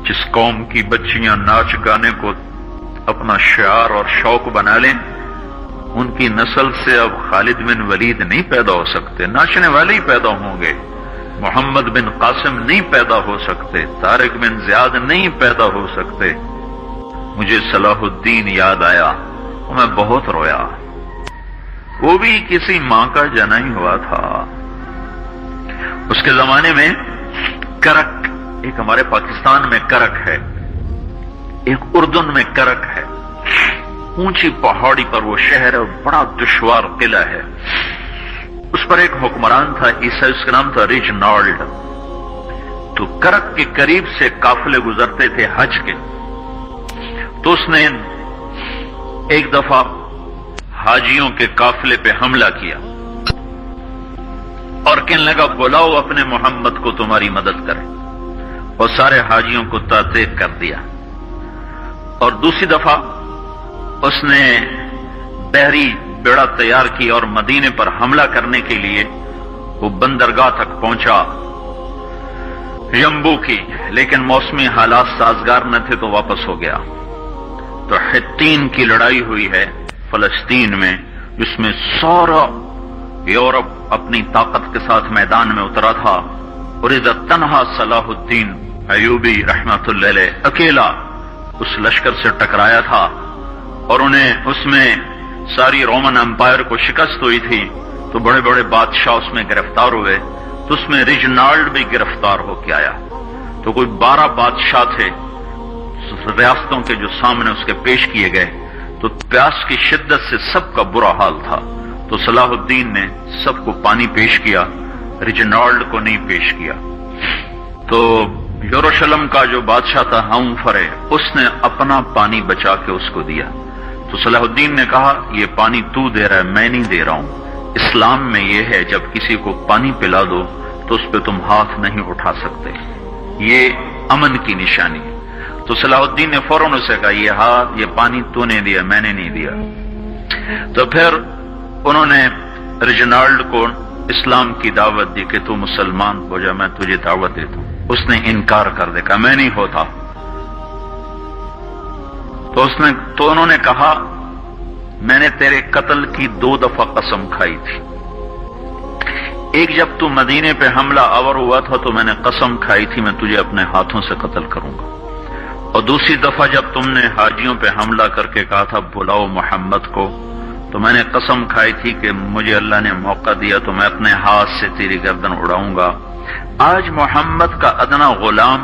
जिस कौम की बच्चियां नाच गाने को अपना शियार और शौक बना लें, उनकी नस्ल से अब खालिद बिन वलीद नहीं पैदा हो सकते, नाचने वाले ही पैदा होंगे। मोहम्मद बिन कासिम नहीं पैदा हो सकते, तारिक बिन ज़ियाद नहीं पैदा हो सकते। मुझे सलाहुद्दीन याद आया और मैं बहुत रोया। वो भी किसी मां का जना ही हुआ था। उसके जमाने में करक, एक हमारे पाकिस्तान में करक है, एक उर्दून में करक है। ऊंची पहाड़ी पर वो शहर है, बड़ा दुश्वार किला है। उस पर एक हुक्मरान था ईसाई, उसका नाम था रिजनाल्ड। तो करक के करीब से काफिले गुजरते थे हज के। तो उसने एक दफा हाजियों के काफिले पे हमला किया और कहने लगा, बुलाओ अपने मोहम्मद को, तुम्हारी मदद करे। और सारे हाजियों को तातेक कर दिया। और दूसरी दफा उसने बहरी बेड़ा तैयार किया और मदीने पर हमला करने के लिए वो बंदरगाह तक पहुंचा यम्बू की, लेकिन मौसमी हालात साजगार न थे तो वापस हो गया। तो हित्तीन की लड़ाई हुई है फलस्तीन में, जिसमें सारा यूरोप अपनी ताकत के साथ मैदान में उतरा था। और इधर तन्हा सलाहुद्दीन अयूबी रहमतुल्लाह अलैह अकेला उस लश्कर से टकराया था और उन्हें उसमें सारी रोमन एम्पायर को शिकस्त हुई थी। तो बड़े बड़े बादशाह उसमें गिरफ्तार हुए। तो उसमें रिजनाल्ड भी गिरफ्तार होकर आया। तो कोई 12 बादशाह थे रियासतों के जो सामने उसके पेश किए गए। तो प्यास की शिद्दत से सबका बुरा हाल था। तो सलाहुद्दीन ने सबको पानी पेश किया, रिजनाल्ड को नहीं पेश किया। तो यरूशलेम का जो बादशाह था हमफरे, उसने अपना पानी बचा के उसको दिया। तो सलाहुद्दीन ने कहा, ये पानी तू दे रहा है, मैं नहीं दे रहा हूं। इस्लाम में यह है, जब किसी को पानी पिला दो तो उस पर तुम हाथ नहीं उठा सकते, ये अमन की निशानी है। तो सलाहुद्दीन ने फौरन उसे कहा, ये पानी तूने दिया, मैंने नहीं दिया। तो फिर उन्होंने रिजनाल्ड को इस्लाम की दावत दी कि तू मुसलमान हो जा, मैं तुझे दावत देता हूं। उसने इनकार कर दिया, मैं नहीं होता। तो उन्होंने कहा, मैंने तेरे कत्ल की 2 दफा कसम खाई थी। एक जब तू मदीने पे हमला आवर हुआ था तो मैंने कसम खाई थी मैं तुझे अपने हाथों से कत्ल करूंगा। और दूसरी दफा जब तुमने हाजियों पे हमला करके कहा था बुलाओ मोहम्मद को, तो मैंने कसम खाई थी कि मुझे अल्लाह ने मौका दिया तो मैं अपने हाथ से तेरी गर्दन उड़ाऊंगा। आज मोहम्मद का अदना गुलाम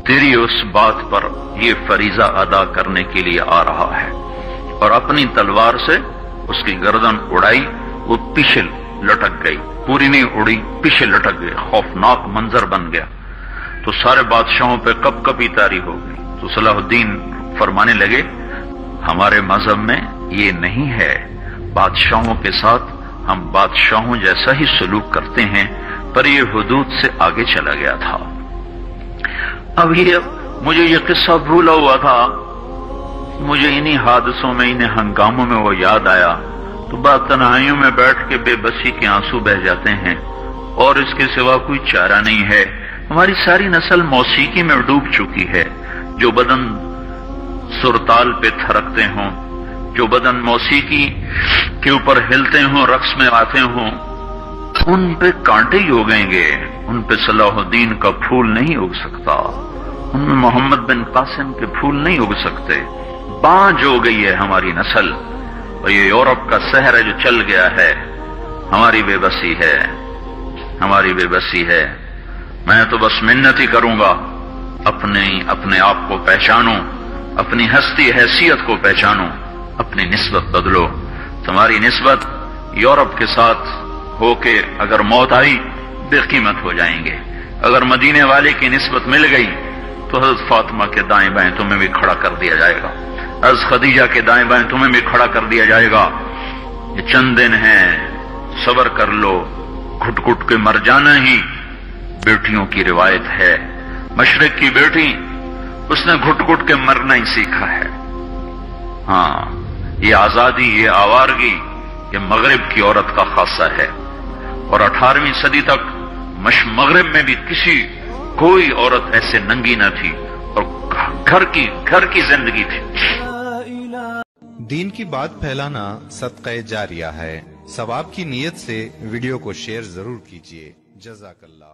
तेरी उस बात पर यह फरीजा अदा करने के लिए आ रहा है। और अपनी तलवार से उसकी गर्दन उड़ाई, वो पीछे लटक गई, पूरी नहीं उड़ी, पीछे लटक गई। खौफनाक मंजर बन गया। तो सारे बादशाहों पे कपकपी तारी हो गई। तो सलाहुद्दीन फरमाने लगे, हमारे मजहब में ये नहीं है, बादशाहों के साथ हम बादशाहों जैसा ही सलूक करते हैं, पर ये हुदूद से आगे चला गया था। अब ये मुझे ये किस्सा भूला हुआ था, मुझे इन्हीं हादसों में, इन्हीं हंगामों में वो याद आया। तो बात तन्हाइयों में बैठ के बेबसी के आंसू बह जाते हैं और इसके सिवा कोई चारा नहीं है। हमारी सारी नस्ल मौसीकी में डूब चुकी है। जो बदन सुरताल पे थरकते हों, जो बदन मौसीकी के ऊपर हिलते हों, रक्स में आते हों, उन पे कांटे ही उगेंगे, उन पे सलाहुद्दीन का फूल नहीं उग सकता, उनमें मोहम्मद बिन कासिम के फूल नहीं उग सकते। बांझ हो गई है हमारी नस्ल। और ये यूरोप का शहर है जो चल गया है। हमारी बेबसी है, हमारी बेबसी है। मैं तो बस मिन्नत ही करूंगा, अपने आप को पहचानो, अपनी हस्ती हैसियत को पहचानो, अपनी निस्बत बदलो। तुम्हारी निस्बत यूरोप के साथ होके अगर मौत आई बेकीमत हो जाएंगे। अगर मदीने वाले की निस्बत मिल गई तो हज़रत फातिमा के दाएं बाएं तुम्हें भी खड़ा कर दिया जाएगा, हज़रत खदीजा के दाएं बाएं तुम्हें भी खड़ा कर दिया जाएगा। ये चंद दिन हैं, सब्र कर लो। घुट घुट के मर जाना ही बेटियों की रिवायत है। मशरिक की बेटी, उसने घुट घुट के मरना ही सीखा है। हाँ, ये आजादी, ये आवारगी, ये मगरिब की औरत का खासा है। اور 18ویں صدی تک مغرب میں بھی کوئی عورت ایسے ننگی نہ تھی، اور گھر کی زندگی تھی۔ دین کی بات پھیلانا صدقہ جاریہ ہے۔ ثواب کی نیت سے ویڈیو کو شیئر ضرور کیجیے۔ جزاک اللہ۔